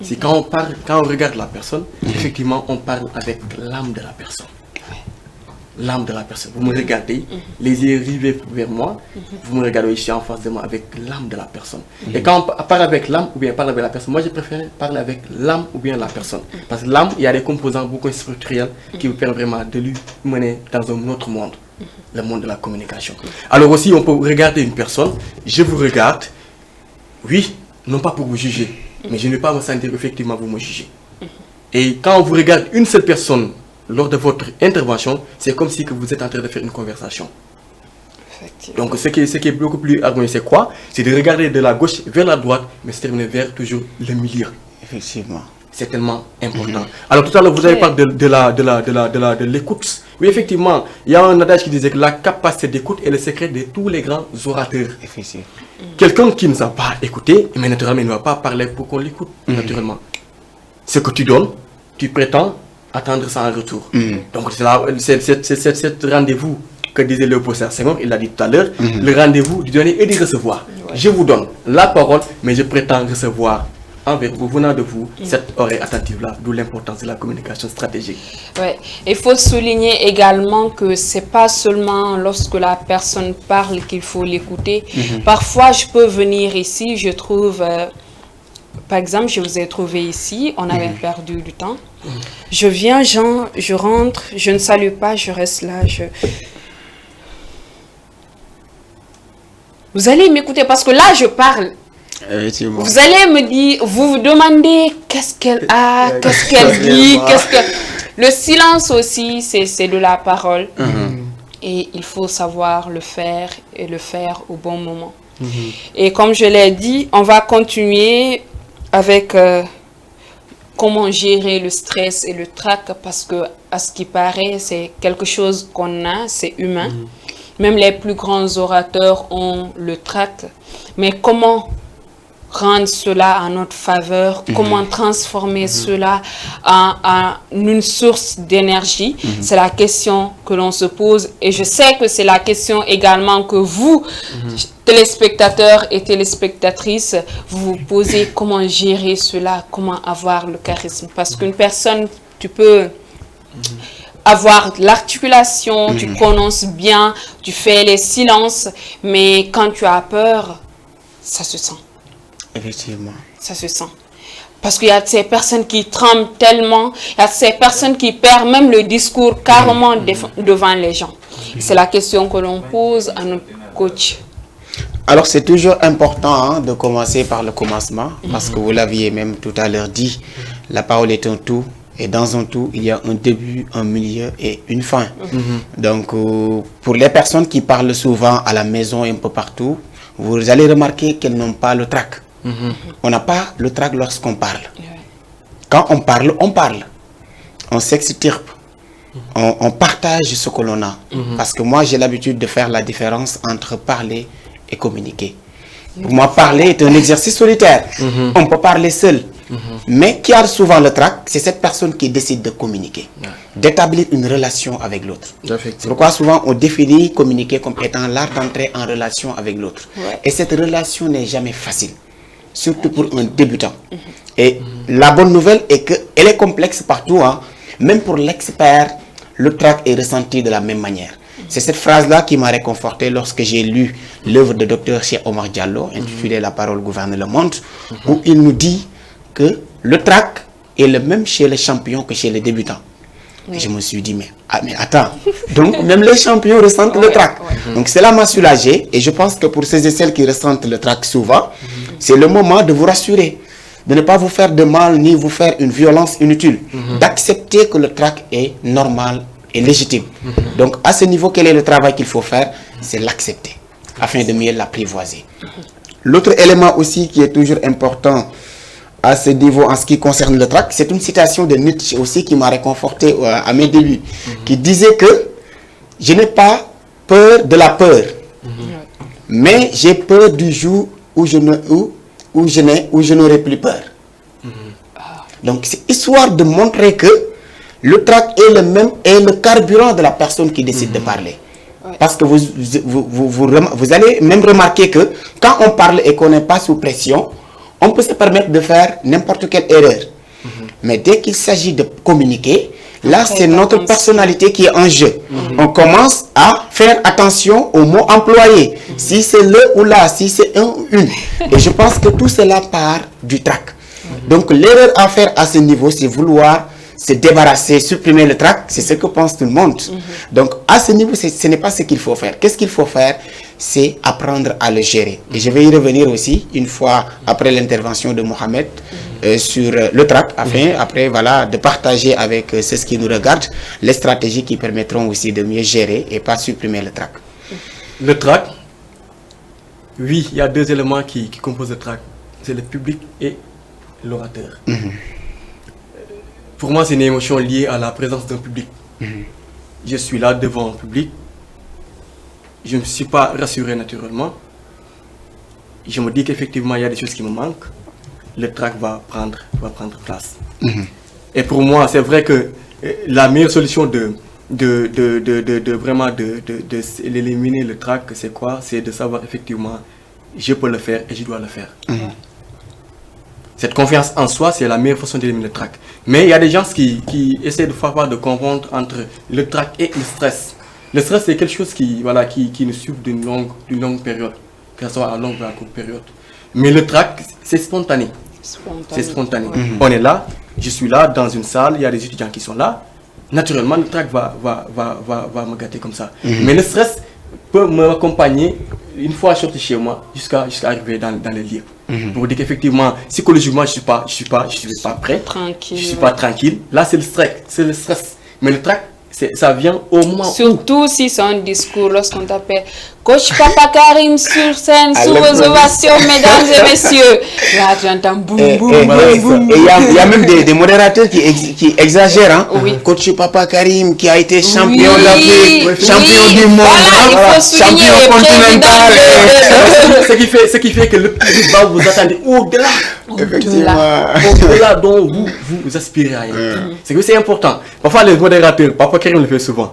C'est quand on regarde la personne, effectivement, on parle avec l'âme de la personne. L'âme de la personne. Vous me regardez, les yeux rivés vers moi, vous me regardez ici en face de moi avec l'âme de la personne. Et quand on parle avec l'âme ou bien parle avec la personne, moi je préfère parler avec l'âme ou bien la personne. Parce que l'âme, il y a des composants beaucoup structurels qui vous permettent vraiment de lui mener dans un autre monde, le monde de la communication. Alors aussi, on peut regarder une personne, je vous regarde, oui, non pas pour vous juger, mais je ne vais pas me sentir effectivement vous me juger. Et quand on vous regarde une seule personne lors de votre intervention, c'est comme si que vous êtes en train de faire une conversation. Donc ce qui est beaucoup plus harmonieux, c'est quoi? C'est de regarder de la gauche vers la droite, mais se terminer vers toujours le milieu. Effectivement. C'est tellement important. Alors tout à l'heure, vous avez parlé de l'écoute. Oui, effectivement, il y a un adage qui disait que la capacité d'écoute est le secret de tous les grands orateurs. Effectivement. Quelqu'un qui ne sait pas écouter, mais naturellement, il ne va pas parler pour qu'on l'écoute, naturellement. Ce que tu donnes, tu prétends attendre ça en retour. Donc c'est cet rendez-vous que disait Léopold Sédar Senghor, il l'a dit tout à l'heure, le rendez-vous du donner et du recevoir. Je vous donne la parole, mais je prétends recevoir envers vous, venant de vous, cette oreille attentive-là, d'où l'importance de la communication stratégique. Ouais. Il faut souligner également que ce n'est pas seulement lorsque la personne parle qu'il faut l'écouter. Parfois, je peux venir ici, je trouve, par exemple, je vous ai trouvé ici, on avait perdu du temps. Je viens, je rentre, je ne salue pas, je reste là, Vous allez m'écouter parce que là, je parle. Vous allez me dire, vous vous demandez qu'est-ce qu'elle a, qu'est-ce qu'elle dit, Le silence aussi, c'est de la parole. Et il faut savoir le faire et le faire au bon moment. Et comme je l'ai dit, on va continuer avec comment gérer le stress et le trac, parce que à ce qui paraît, c'est quelque chose qu'on a, c'est humain. Même les plus grands orateurs ont le trac. Mais comment rendre cela en notre faveur, comment transformer cela en une source d'énergie, c'est la question que l'on se pose. Et je sais que c'est la question également que vous, téléspectateurs et téléspectatrices, vous vous posez, comment gérer cela, comment avoir le charisme. Parce qu'une personne, tu peux avoir l'articulation, tu prononces bien, tu fais les silences, mais quand tu as peur, ça se sent. Effectivement. Ça se sent. Parce qu'il y a ces personnes qui tremblent tellement, il y a ces personnes qui perdent même le discours carrément devant les gens. C'est la question que l'on pose à notre coach. Alors c'est toujours important de commencer par le commencement, parce que vous l'aviez même tout à l'heure dit, la parole est un tout, et dans un tout, il y a un début, un milieu et une fin. Donc pour les personnes qui parlent souvent à la maison et un peu partout, vous allez remarquer qu'elles n'ont pas le trac. On n'a pas le trac lorsqu'on parle. Quand on parle, on s'extirpe, on partage ce que l'on a. Parce que moi, j'ai l'habitude de faire la différence entre parler et communiquer. Pour moi, parler est un exercice solitaire. On peut parler seul. Mais qui a souvent le trac, c'est cette personne qui décide de communiquer, d'établir une relation avec l'autre. C'est pourquoi souvent on définit communiquer comme étant l'art d'entrer en relation avec l'autre. Et cette relation n'est jamais facile. surtout pour un débutant. Et la bonne nouvelle est qu'elle est complexe partout, hein. Même pour l'expert, le trac est ressenti de la même manière. C'est cette phrase-là qui m'a réconforté lorsque j'ai lu l'œuvre de Dr Cheikh Omar Diallo, intitulée La parole gouverne le monde, où il nous dit que le trac est le même chez les champions que chez les débutants. Et je me suis dit, mais attends, donc même les champions ressentent le trac. Donc cela m'a soulagé, et je pense que pour ceux et celles qui ressentent le trac souvent, c'est le moment de vous rassurer, de ne pas vous faire de mal ni vous faire une violence inutile, d'accepter que le trac est normal et légitime. Donc à ce niveau, quel est le travail qu'il faut faire? C'est l'accepter, afin de mieux l'apprivoiser. L'autre élément aussi qui est toujours important à ce niveau en ce qui concerne le trac, c'est une citation de Nietzsche aussi qui m'a réconforté à mes débuts, qui disait que je n'ai pas peur de la peur, mais j'ai peur du jour où je n'aurai plus peur. Donc c'est histoire de montrer que le trac est le même, est le carburant de la personne qui décide de parler. Parce que vous allez même remarquer que quand on parle et qu'on n'est pas sous pression, on peut se permettre de faire n'importe quelle erreur. Mais dès qu'il s'agit de communiquer, là c'est notre personnalité qui est en jeu. On commence à faire attention aux mots employés. Si c'est le ou la, si c'est un ou une. Et je pense que tout cela part du trac. Donc l'erreur à faire à ce niveau, c'est vouloir se débarrasser, supprimer le trac, c'est ce que pense tout le monde. Donc à ce niveau, ce n'est pas ce qu'il faut faire. Qu'est-ce qu'il faut faire? C'est apprendre à le gérer. Et je vais y revenir aussi une fois après l'intervention de Mohamed sur le trac, afin après voilà, de partager avec ceux qui nous regardent les stratégies qui permettront aussi de mieux gérer et pas supprimer le trac. Le trac, oui, il y a deux éléments qui composent le trac. C'est le public et l'orateur. Pour moi, c'est une émotion liée à la présence d'un public. Je suis là devant un public. Je ne me suis pas rassuré naturellement. Je me dis qu'effectivement, il y a des choses qui me manquent. Le trac va prendre place. Et pour moi, c'est vrai que la meilleure solution vraiment d'éliminer le trac, c'est quoi? C'est de savoir effectivement, je peux le faire et je dois le faire. Cette confiance en soi, c'est la meilleure façon d'éliminer le trac. Mais il y a des gens qui essaient de faire part de confondre entre le trac et le stress. Le stress, c'est quelque chose qui nous suit d'une longue période, que ce soit à longue ou à courte période. Mais le trac, c'est spontané. C'est spontané. On est là, je suis là dans une salle, il y a des étudiants qui sont là. Naturellement, le trac va me gâter comme ça. Mais le stress peut m'accompagner une fois sorti chez moi jusqu'à arriver dans les lieux. Pour dire qu'effectivement, psychologiquement, je suis pas prêt. Tranquille. Je suis pas tranquille. Là, c'est le stress. Mais le trac, ça vient au moment Surtout si c'est un discours, lorsqu'on t'appelle Coach Papa Karim sur scène, sous vos ovations, mesdames et messieurs. Là, tu entends boum, boum, boum. Et il y a même des modérateurs qui exagèrent. Hein? Coach Papa Karim qui a été champion d'Afrique, champion du monde, champion continental. Ce qui fait que le public va vous attendre au-delà. Au-delà dont vous aspirez à être. C'est que c'est important. Parfois, les modérateurs, Papa Karim le fait souvent.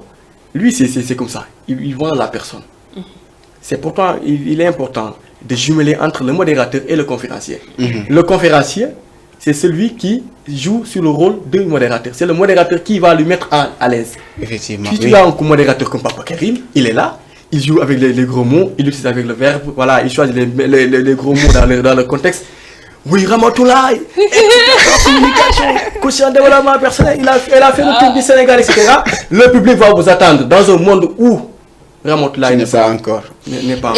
Lui, c'est comme ça. Il voit la personne. C'est pourtant, il est important de jumeler entre le modérateur et le conférencier. Le conférencier, c'est celui qui joue sur le rôle de modérateur. C'est le modérateur qui va lui mettre à l'aise. Effectivement. Si tu as un modérateur comme Papa Karim, il est là, il joue avec les gros mots, il utilise avec le verbe, voilà, il choisit les gros mots dans le contexte. Oui, Ramatoula, communication, coach en développement personnel, il a fait le tour du Sénégal, etc. Le public va vous attendre dans un monde où Ramatoula n'est pas encore.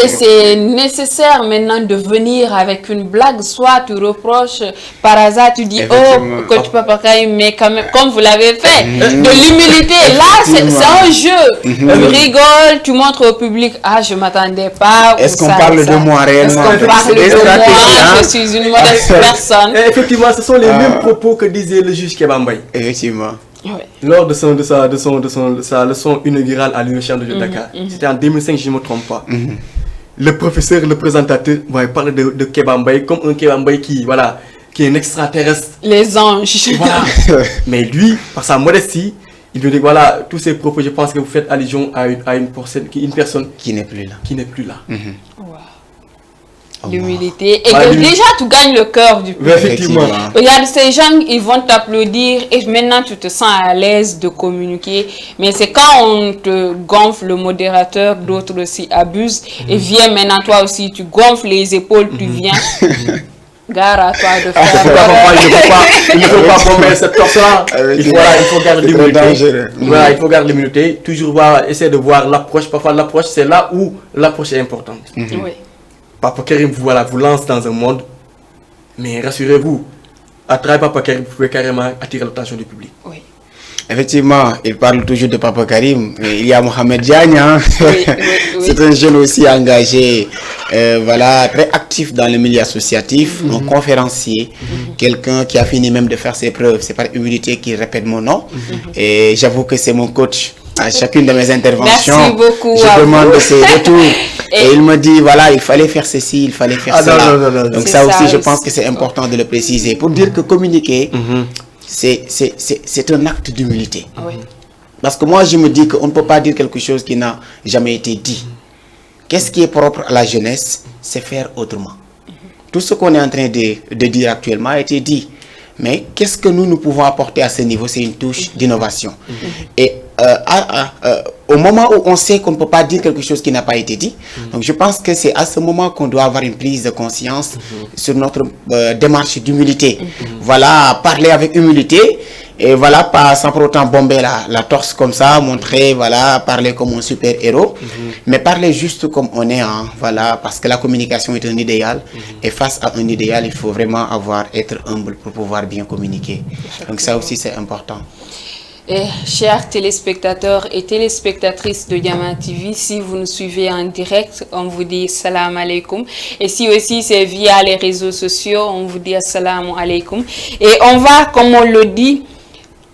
Et c'est nécessaire maintenant de venir avec une blague, soit tu reproches, par hasard tu dis oh coach Papa Karim, mais quand même, comme vous l'avez fait, de l'humilité, là c'est un jeu. Tu rigoles, tu montres au public, ah je m'attendais pas. Est-ce qu'on parle de moi réellement? Est-ce qu'on parle de moi? Je suis une modeste personne. Et effectivement, ce sont les mêmes propos que disait le juge Kéba Mbaye. Effectivement. Lors de sa leçon inaugurale à l'Université de Dakar, c'était en 2005, je ne me trompe pas. Le professeur, le présentateur, parle de Kéba Mbaye comme un Kéba Mbaye qui est un extraterrestre. Les anges. Voilà. Mais lui, par sa modestie, il lui dit voilà, tous ces propos, je pense que vous faites allusion à une personne qui n'est plus là. L'humilité. Et que déjà, tu gagnes le cœur du public. Effectivement. Regarde, ces gens, ils vont t'applaudir et maintenant, tu te sens à l'aise de communiquer. Mais c'est quand on te gonfle le modérateur, d'autres aussi abusent. Et viens maintenant, toi aussi, tu gonfles les épaules, tu viens. Gare à toi de faire. Il ne faut pas bomber cette torse-là. Il faut garder l'humilité. Voilà, il faut garder l'humilité. Toujours essayer de voir l'approche. Parfois, l'approche, c'est là où l'approche est importante. Oui. Papa Karim vous lance dans un monde, mais rassurez-vous, à travers Papa Karim, vous pouvez carrément attirer l'attention du public. Oui. Effectivement, il parle toujours de Papa Karim. Il y a Mohamed Diagne, hein? Oui. C'est un jeune aussi engagé, voilà, très actif dans le milieu associatif, un conférencier, quelqu'un qui a fini même de faire ses preuves. C'est par humilité qu'il répète mon nom. Et j'avoue que c'est mon coach. À chacune de mes interventions, merci beaucoup, je demande ses retours. Et il me dit, voilà, il fallait faire ceci, il fallait faire cela. Non. Donc ça aussi, je pense que c'est important de le préciser. Pour dire que communiquer, c'est un acte d'humilité. Oui. Parce que moi, je me dis qu'on ne peut pas dire quelque chose qui n'a jamais été dit. Qu'est-ce qui est propre à la jeunesse? C'est faire autrement. Tout ce qu'on est en train de dire actuellement a été dit. Mais qu'est-ce que nous pouvons apporter à ce niveau? C'est une touche d'innovation. Et au moment où on sait qu'on ne peut pas dire quelque chose qui n'a pas été dit, donc je pense que c'est à ce moment qu'on doit avoir une prise de conscience sur notre démarche d'humilité. Voilà, parler avec humilité, et voilà, pas sans pour autant bomber la torse comme ça, montrer, voilà, parler comme un super-héros, mais parler juste comme on est, hein, voilà, parce que la communication est un idéal, et face à un idéal, il faut vraiment être humble pour pouvoir bien communiquer. Donc ça aussi, c'est important. Et chers téléspectateurs et téléspectatrices de Diamant TV, si vous nous suivez en direct, on vous dit salam alaikum. Et si aussi c'est via les réseaux sociaux, on vous dit assalamu alaikum. Et on va, comme on le dit,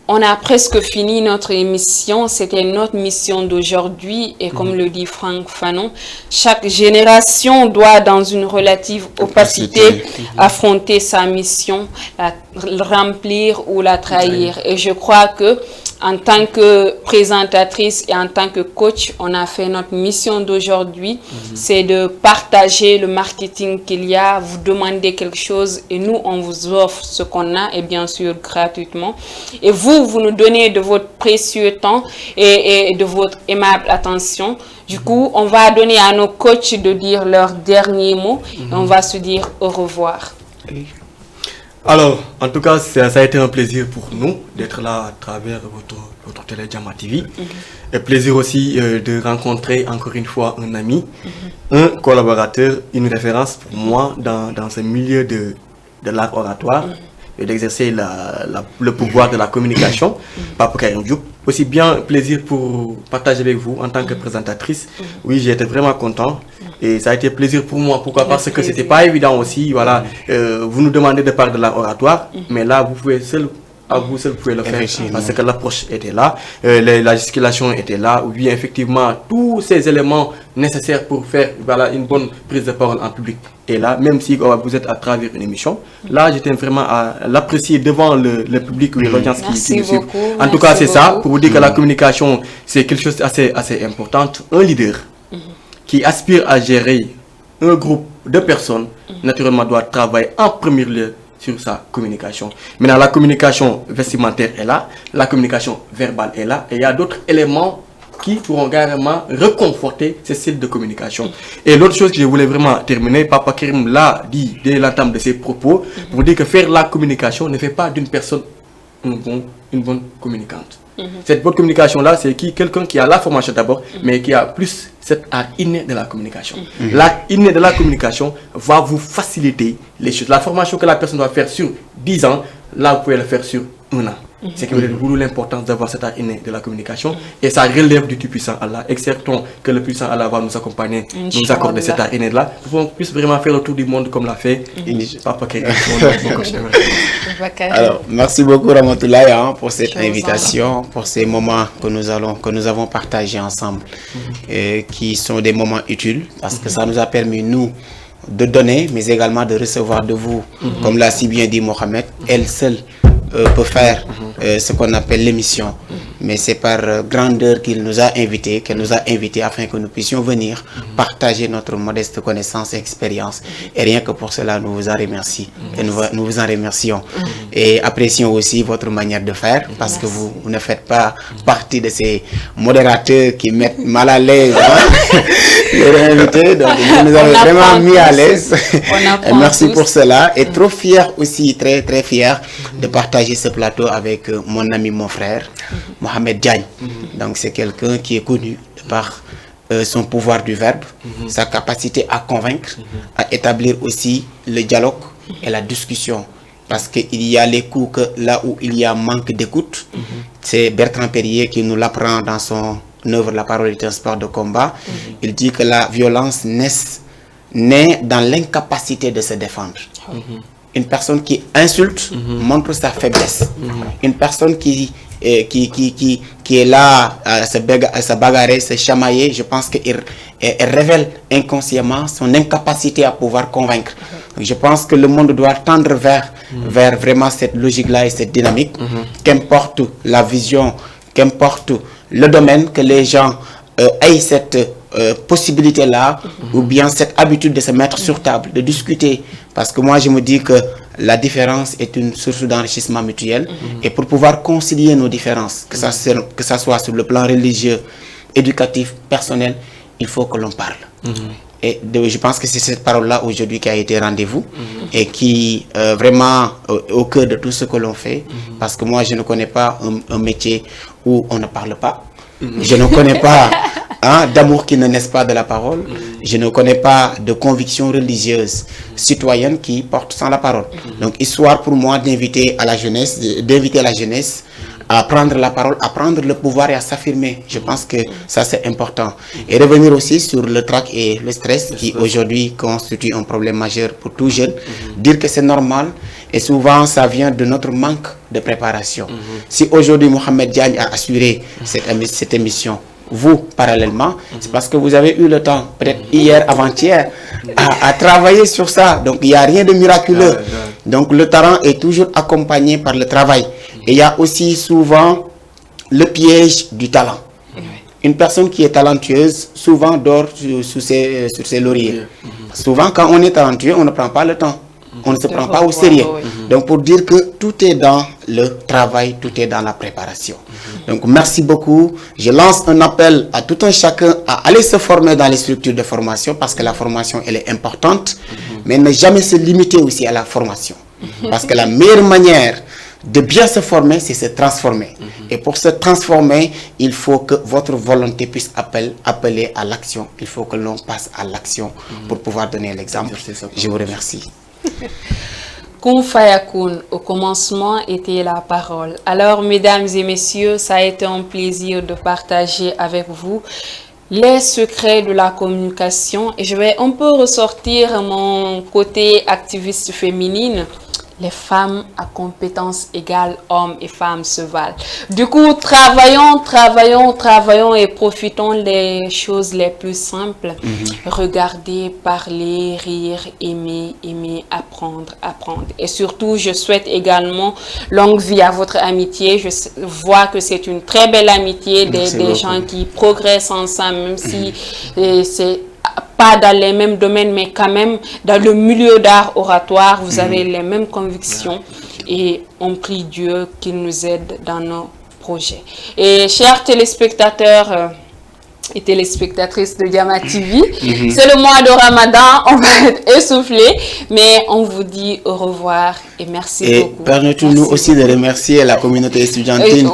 on a presque fini notre émission. C'était notre mission d'aujourd'hui. Et comme le dit Franck Fanon, chaque génération doit, dans une relative opacité, affronter sa mission, la remplir ou la trahir. Et je crois que en tant que présentatrice et en tant que coach, on a fait notre mission d'aujourd'hui. C'est de partager le marketing qu'il y a, vous demander quelque chose et nous, on vous offre ce qu'on a et bien sûr gratuitement. Et vous nous donnez de votre précieux temps et de votre aimable attention. Du coup, on va donner à nos coachs de dire leurs derniers mots et on va se dire au revoir. Alors, en tout cas, ça a été un plaisir pour nous d'être là à travers votre télé Diamant TV. Et plaisir aussi de rencontrer encore une fois un ami, un collaborateur, une référence pour moi dans ce milieu de l'art oratoire et d'exercer le pouvoir de la communication. Papa Karim Diop. Aussi bien plaisir pour partager avec vous en tant que présentatrice. Oui, j'ai été vraiment content. Et ça a été plaisir pour moi. Pourquoi? Parce que c'était pas évident aussi. Voilà, vous nous demandez de parler de l'art oratoire, mais là, vous pouvez vous seul pouvez le faire parce que l'approche était là, la gesticulation était là, ou bien effectivement tous ces éléments nécessaires pour faire une bonne prise de parole en public est là, même si vous êtes à travers une émission. Là, j'étais vraiment à l'apprécier devant le public ou l'audience qui nous suit. En tout cas, c'est ça, pour vous dire que la communication, c'est quelque chose d'assez important. Un leader qui aspire à gérer un groupe de personnes, naturellement doit travailler en premier lieu sur sa communication. Maintenant, la communication vestimentaire est là, la communication verbale est là, et il y a d'autres éléments qui pourront carrément reconforter ces styles de communication. Et l'autre chose que je voulais vraiment terminer, Papa Karim l'a dit dès l'entame de ses propos, pour dire que faire la communication ne fait pas d'une personne une bonne communicante. Cette bonne communication-là, c'est quelqu'un qui a la formation d'abord, mais qui a plus cet art inné de la communication. L'art inné de la communication va vous faciliter les choses. La formation que la personne doit faire sur 10 ans, là, vous pouvez le faire sur 1 an. C'est que vous avez l'importance d'avoir cet art inné de la communication. Et ça relève du tout-puissant Allah. Exceptons que le puissant Allah va nous accompagner, nous accorder cet art inné-là, pour qu'on puisse vraiment faire le tour du monde comme l'a fait Papa Karim. Alors, merci beaucoup Ramatoulaye pour cette invitation, pour ces moments que nous avons partagés ensemble, et qui sont des moments utiles, parce que ça nous a permis, nous, de donner, mais également de recevoir de vous. Comme l'a si bien dit Mohamed, elle seule peut faire ce qu'on appelle l'émission. mais c'est par grandeur qu'il nous a invités, qu'elle nous a invités afin que nous puissions venir partager notre modeste connaissance et expérience. Et rien que pour cela, nous vous en remercions. Et nous vous en remercions. Et apprécions aussi votre manière de faire, parce que vous ne faites pas partie de ces modérateurs qui mettent mal à l'aise les invités. Donc, vous nous avez vraiment mis à l'aise. Et merci pour cela. Et trop fier aussi, très très fier de partager ce plateau avec mon ami, mon frère, Mohamed Diagne. Donc c'est quelqu'un qui est connu par son pouvoir du verbe, sa capacité à convaincre, à établir aussi le dialogue et la discussion. Parce qu'il y a les coups que là où il y a manque d'écoute, c'est Bertrand Perrier qui nous l'apprend dans son œuvre La parole est un sport de combat. Il dit que la violence naît dans l'incapacité de se défendre. Une personne qui insulte montre sa faiblesse. Une personne qui est là à se bagarrer, se chamailler, je pense qu'elle révèle inconsciemment son incapacité à pouvoir convaincre. Je pense que le monde doit tendre vers vraiment cette logique-là et cette dynamique. Qu'importe la vision, qu'importe le domaine, que les gens aient cette possibilité-là, ou bien cette habitude de se mettre sur table, de discuter. Parce que moi, je me dis que la différence est une source d'enrichissement mutuel. Et pour pouvoir concilier nos différences, que ça soit sur le plan religieux, éducatif, personnel, il faut que l'on parle. Et je pense que c'est cette parole-là aujourd'hui qui a été rendez-vous et qui vraiment au cœur de tout ce que l'on fait. Parce que moi, je ne connais pas un métier où on ne parle pas. Je ne connais pas d'amour qui ne naisse pas de la parole. Je ne connais pas de conviction religieuse citoyenne qui porte sans la parole. Donc, histoire pour moi d'inviter la jeunesse à prendre la parole, à prendre le pouvoir et à s'affirmer. Je pense que ça, c'est important. Et revenir aussi sur le trac et le stress qui aujourd'hui constituent un problème majeur pour tout jeune. Dire que c'est normal et souvent ça vient de notre manque de préparation. Si aujourd'hui Mohamed Diagne a assuré cette émission, vous, parallèlement, c'est parce que vous avez eu le temps, peut-être hier, avant-hier, à travailler sur ça. Donc, il n'y a rien de miraculeux. Donc, le talent est toujours accompagné par le travail. Et il y a aussi souvent le piège du talent. Une personne qui est talentueuse, souvent dort sur ses lauriers. Souvent, quand on est talentueux, on ne prend pas le temps. On ne se prend pas au sérieux. Donc, pour dire que tout est dans le travail, tout est dans la préparation. Donc, merci beaucoup. Je lance un appel à tout un chacun à aller se former dans les structures de formation parce que la formation, elle est importante, mais ne jamais se limiter aussi à la formation. Parce que la meilleure manière de bien se former, c'est se transformer. Et pour se transformer, il faut que votre volonté puisse appeler à l'action. Il faut que l'on passe à l'action pour pouvoir donner l'exemple. Je vous remercie. Kun Fayakun, au commencement était la parole. Alors, mesdames et messieurs, ça a été un plaisir de partager avec vous les secrets de la communication. Et je vais un peu ressortir mon côté activiste féminine. Les femmes à compétences égales, hommes et femmes se valent. Du coup, travaillons et profitons des choses les plus simples. Regarder, parler, rire, aimer, apprendre. Et surtout, je souhaite également longue vie à votre amitié. Je vois que c'est une très belle amitié, des gens qui progressent ensemble, même si c'est pas dans les mêmes domaines, mais quand même dans le milieu d'art oratoire, vous avez les mêmes convictions et on prie Dieu qu'il nous aide dans nos projets. Et chers téléspectateurs et téléspectatrices de Diama TV, c'est le mois de Ramadan, on va être essoufflés, mais on vous dit au revoir et merci beaucoup. Permettez-nous aussi de remercier la communauté estudiantine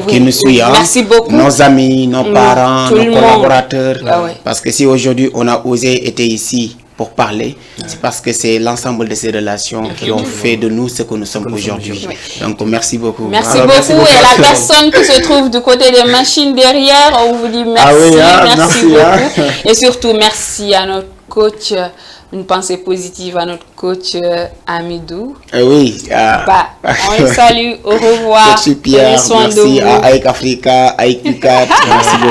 qui nous suit. Merci beaucoup. Nos amis, nos parents, nos collaborateurs. Parce que si aujourd'hui on a osé être ici pour parler, c'est parce que c'est l'ensemble de ces relations qui ont fait de nous ce que nous sommes aujourd'hui. Donc merci beaucoup. Merci beaucoup. Et la personne qui se trouve du côté des machines derrière, on vous dit merci, merci beaucoup. Et surtout merci à notre coach, une pensée positive à notre coach Amidou. On le salue, au revoir. Merci Pierre, merci à Aïk Africa, Aïk UCAT, merci beaucoup.